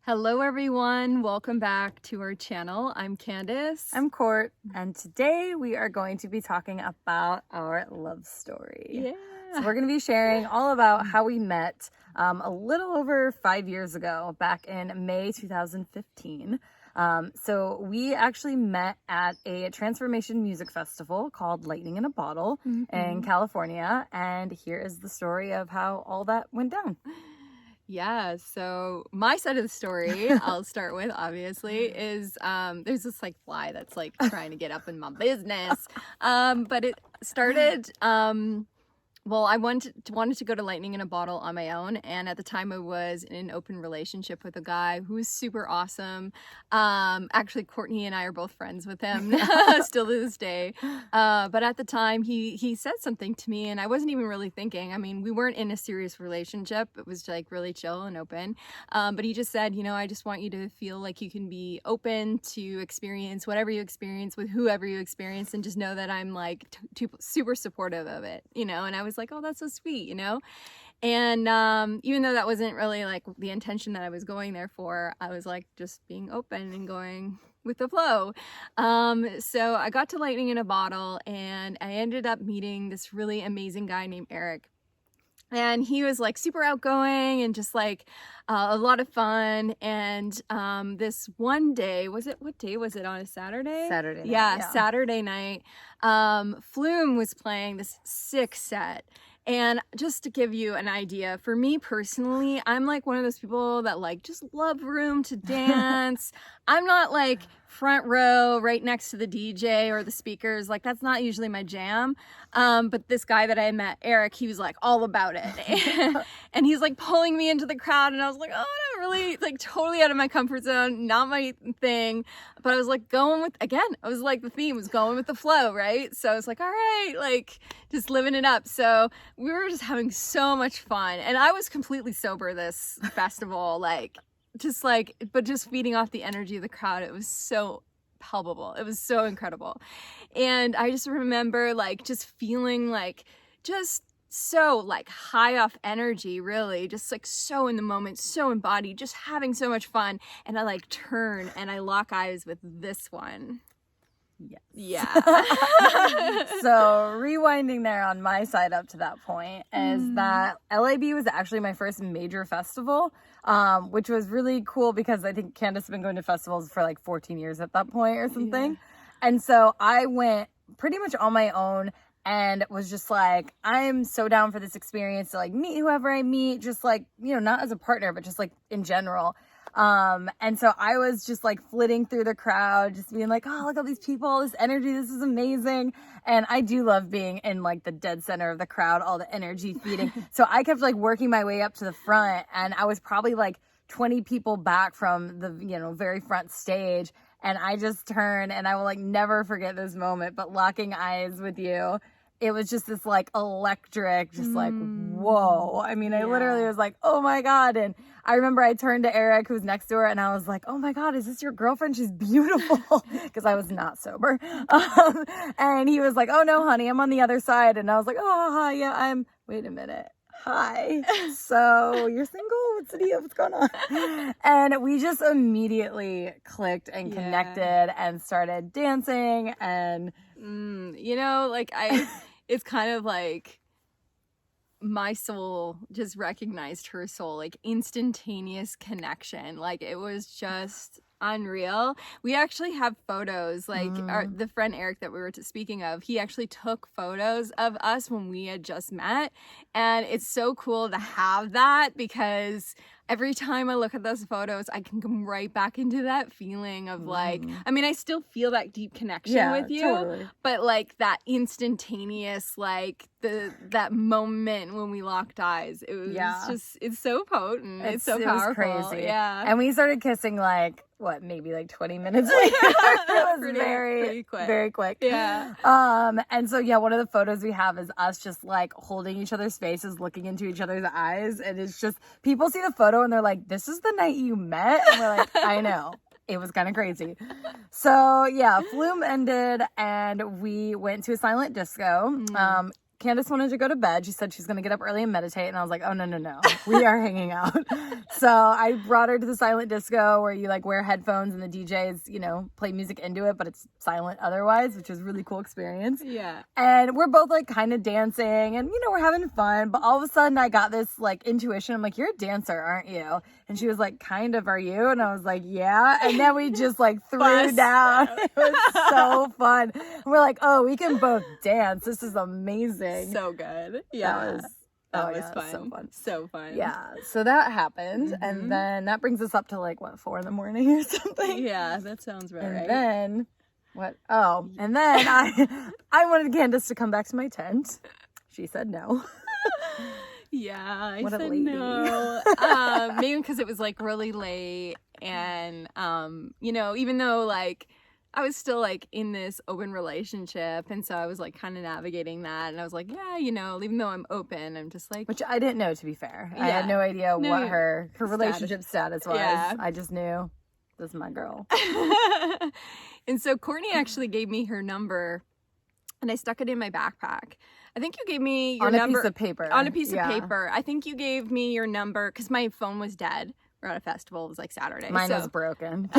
Hello everyone, welcome back to our channel. I'm Candice. I'm Court, and today we are going to be talking about our love story. Yeah. So we're going to be sharing all about how we met a little over 5 years ago, back in May 2015. So we actually met at a transformation music festival called Lightning in a Bottle in California, and here is the story of how all that went down. Yeah, so my side of the story, I'll start with, obviously, is there's this like fly that's like trying to get up in my business. But it started, I wanted to go to Lightning in a Bottle on my own, and at the time I was in an open relationship with a guy who was super awesome. Actually, Courtney and I are both friends with him still to this day. But at the time, he said something to me, and I wasn't even really thinking. I mean, we weren't in a serious relationship. It was like really chill and open. But he just said, I just want you to feel like you can be open to experience whatever you experience with whoever you experience, and just know that I'm like super supportive of it, And I was like, oh, that's so sweet, And even though that wasn't really like the intention that I was going there for, I was like just being open and going with the flow. So I got to Lightning in a Bottle, and I ended up meeting this really amazing guy named Eric. And he was like super outgoing and just like a lot of fun. And this one day, what day was it, on a Saturday? Saturday night, yeah. Saturday night. Flume was playing this sick set. And just to give you an idea, for me personally, I'm like one of those people that like just love room to dance. I'm not like front row right next to the DJ or the speakers. Like that's not usually my jam. But this guy that I met, Eric, he was like all about it. And he's like pulling me into the crowd, and I was like, oh, no, really like totally out of my comfort zone, not my thing. But I was like the theme was going with the flow, right? So I was like, all right, like just living it up. So we were just having so much fun, and I was completely sober this festival, but just feeding off the energy of the crowd. It was so palpable. It was so incredible. And I just remember like just feeling like just so like high off energy, really, just like so in the moment, so embodied, just having so much fun. And I like turn and I lock eyes with this one. Yes. Yeah. So rewinding there on my side up to that point is that LAB was actually my first major festival, which was really cool because I think Candice has been going to festivals for like 14 years at that point or something. Yeah. And so I went pretty much on my own and was just like, I'm so down for this experience to like meet whoever I meet, just like, not as a partner, but just like in general. And so I was just like flitting through the crowd, just being like, oh, look at all these people, all this energy, this is amazing. And I do love being in like the dead center of the crowd, all the energy feeding. So I kept like working my way up to the front, and I was probably like 20 people back from the, very front stage. And I just turned, and I will like never forget this moment, but locking eyes with you, it was just this like electric, just like, whoa. I mean, I literally was like, oh my God. And I remember I turned to Eric, who's next to her, and I was like, oh my God, is this your girlfriend? She's beautiful. Because I was not sober. And he was like, oh no, honey, I'm on the other side. And I was like, oh, hi, yeah, wait a minute. Hi. So you're single? What's the deal? What's going on? And we just immediately clicked and connected and started dancing. And it's kind of like my soul just recognized her soul, like instantaneous connection. Like it was just unreal. We actually have photos, like the friend Eric that we were speaking of, he actually took photos of us when we had just met. And it's so cool to have that, because every time I look at those photos, I can come right back into that feeling of like, I mean, I still feel that deep connection with you, totally. But like that instantaneous, like that moment when we locked eyes, it was just, it's so potent. It's so powerful. It was crazy. Yeah. And we started kissing like, maybe like 20 minutes later. It was pretty quick. Very quick. Yeah. And so, one of the photos we have is us just like holding each other's faces, looking into each other's eyes. And it's just, people see the photo and they're like, this is the night you met? And we're like, I know. It was kind of crazy. So Flume ended and we went to a silent disco. Candice wanted to go to bed. She said she's going to get up early and meditate. And I was like, oh, no. We are hanging out. So I brought her to the silent disco where you like wear headphones and the DJs, you know, play music into it, but it's silent otherwise, which is a really cool experience. Yeah. And we're both like kind of dancing and, you know, we're having fun. But all of a sudden I got this like intuition. I'm like, you're a dancer, aren't you? And she was like, kind of, are you? And I was like, yeah. And then we just like threw down. It was so fun. And we're like, oh, we can both dance. This is amazing. So good. Yeah. That was fun. So fun. So fun. Yeah. So that happened. And then that brings us up to like, what, 4 a.m. or something? Yeah, that sounds right. And then, what? Oh, and then I wanted Candice to come back to my tent. She said no. Yeah, I What a said lady. no. Maybe because it was like really late and, you know, even though like I was still like in this open relationship. And so I was like kind of navigating that. And I was like, yeah, you know, even though I'm open, I'm just like. Which I didn't know, to be fair. Yeah. I had no idea what her relationship status was. Yeah. I just knew this is my girl. And so Courtney actually gave me her number and I stuck it in my backpack. I think you gave me your number. On a piece of paper. On a piece of paper. I think you gave me your number because my phone was dead. We're at a festival. It was like Saturday. Mine was broken.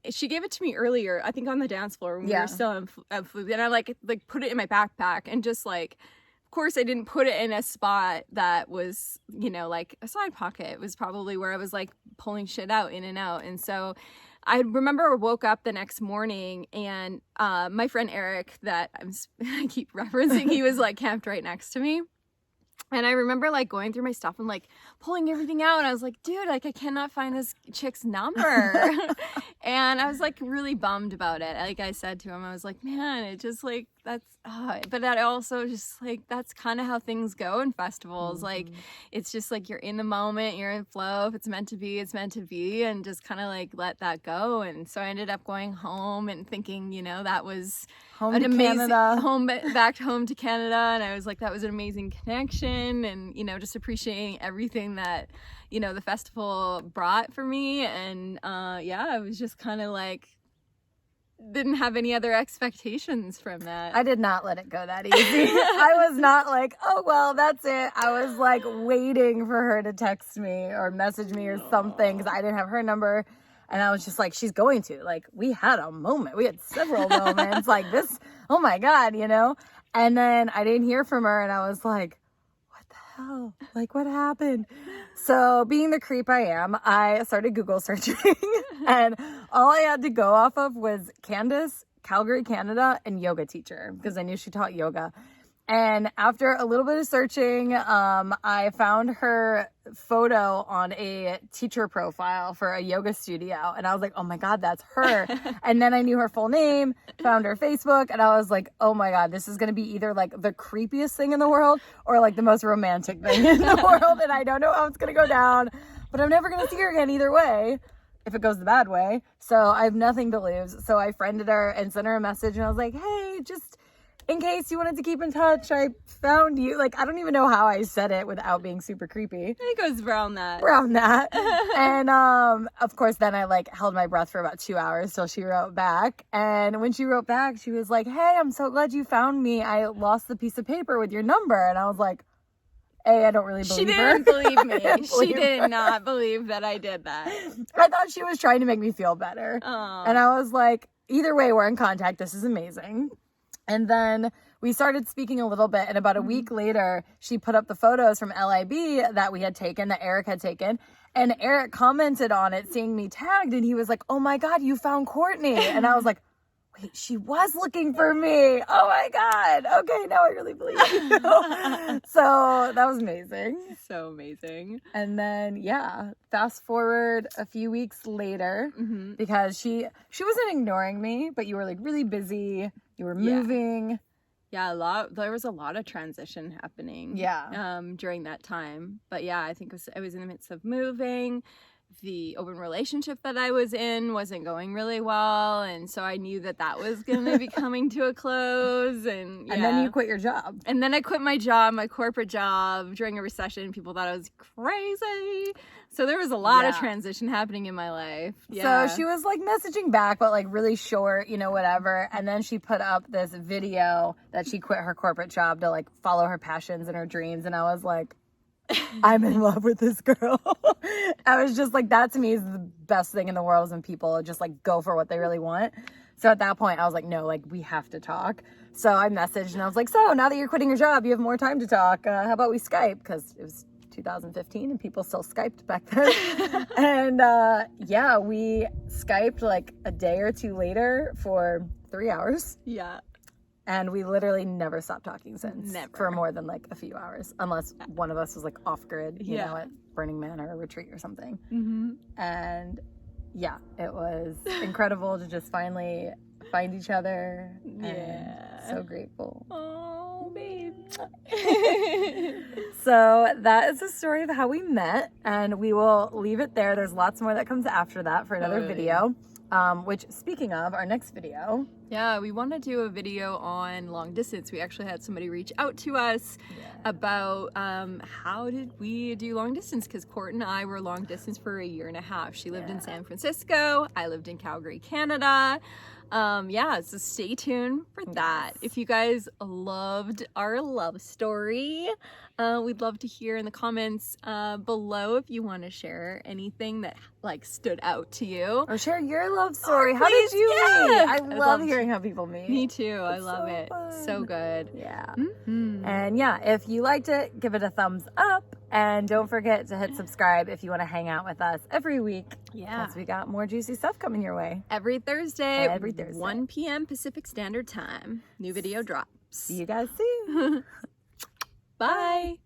She gave it to me earlier, I think on the dance floor when we were still at food. And I like put it in my backpack and just like, of course I didn't put it in a spot that was, you know, like a side pocket. It was probably where I was like pulling shit out in and out. And so I remember I woke up the next morning and my friend Eric that I keep referencing, he was like camped right next to me. And I remember like going through my stuff and like pulling everything out. And I was like, dude, like I cannot find this chick's number. And I was like really bummed about it. Like I said to him, I was like, man, it just like that's, but that also just like, that's kind of how things go in festivals. Like, it's just like, you're in the moment, you're in flow. If it's meant to be, it's meant to be. And just kind of like, let that go. And so I ended up going home and thinking, you know, that was back home to Canada. And I was like, that was an amazing connection. And, you know, just appreciating everything that, you know, the festival brought for me. And, I was just kind of like, didn't have any other expectations from that. I did not let it go that easy. I was not like, oh, well, that's it. I was like waiting for her to text me or message me or something because I didn't have her number. And I was just like, she's going to. Like, we had a moment. We had several moments like this. Oh, my God, you know? And then I didn't hear from her. And I was like, what the hell? Like, what happened? So being the creep I am, I started Google searching. And all I had to go off of was Candice, Calgary, Canada, and yoga teacher. Because I knew she taught yoga. And after a little bit of searching, I found her photo on a teacher profile for a yoga studio. And I was like, oh my God, that's her. And then I knew her full name, found her Facebook, and I was like, oh my God, this is going to be either like the creepiest thing in the world or like the most romantic thing in the world. And I don't know how it's going to go down, but I'm never going to see her again either way, if it goes the bad way. So I have nothing to lose. So I friended her and sent her a message and I was like, hey, just in case you wanted to keep in touch, I found you. Like, I don't even know how I said it without being super creepy. It goes around that. And, of course, then I, like, held my breath for about 2 hours till she wrote back. And when she wrote back, she was like, hey, I'm so glad you found me. I lost the piece of paper with your number. And I was like, A, I don't really believe her. She didn't believe me. She did not believe that I did that. I thought she was trying to make me feel better. Aww. And I was like, either way, we're in contact. This is amazing. And then we started speaking a little bit. And about a week later, she put up the photos from LIB that we had taken, that Eric had taken. And Eric commented on it, seeing me tagged. And he was like, oh my God, you found Courtney. And I was like, wait, she was looking for me. Oh my God. Okay, now I really believe you. So that was amazing. So amazing. And then, fast forward a few weeks later, because she wasn't ignoring me, but you were like really busy. You were moving. Yeah, there was a lot of transition happening. Yeah. During that time. But yeah, I think I was in the midst of moving. the open relationship that I was in wasn't going really well, and so I knew that that was going to be coming to a close. And then you quit your job. And then I quit my job, my corporate job, during a recession. People thought I was crazy. So there was a lot of transition happening in my life. Yeah. So she was like messaging back, but like really short, you know, whatever. And then she put up this video that she quit her corporate job to like follow her passions and her dreams. And I was like, I'm in love with this girl. I was just like, that to me is the best thing in the world is when people just like go for what they really want. So at that point I was like, no, like we have to talk. So I messaged and I was like, so now that you're quitting your job, you have more time to talk. How about we Skype? Because it was 2015 and people still Skyped back then. And yeah, we Skyped like a day or two later for 3 hours. Yeah. And we literally never stopped talking since. Never. For more than like a few hours. Unless one of us was like off grid, you know, at Burning Man or a retreat or something. Mm-hmm. And yeah, it was incredible to just finally find each other. Yeah. And so grateful. Oh, babe. So that is the story of how we met. And we will leave it there. There's lots more that comes after that for another video. Which, speaking of, our next video. Yeah, we want to do a video on long distance. We actually had somebody reach out to us about how did we do long distance, because Court and I were long distance for 1.5 years. She lived in San Francisco. I lived in Calgary, Canada. Yeah, so stay tuned for that. If you guys loved our love story, we'd love to hear in the comments below if you want to share anything that like stood out to you. Or share your love story. How did you meet? I love hearing how people meet. Me too. I love so it. fun. So good. Yeah. Mm-hmm. And yeah, if you liked it, give it a thumbs up. And don't forget to hit subscribe if you want to hang out with us every week. Yeah. Because we got more juicy stuff coming your way. Every Thursday. 1 p.m. Pacific Standard Time. New video drops. See you guys soon. Bye.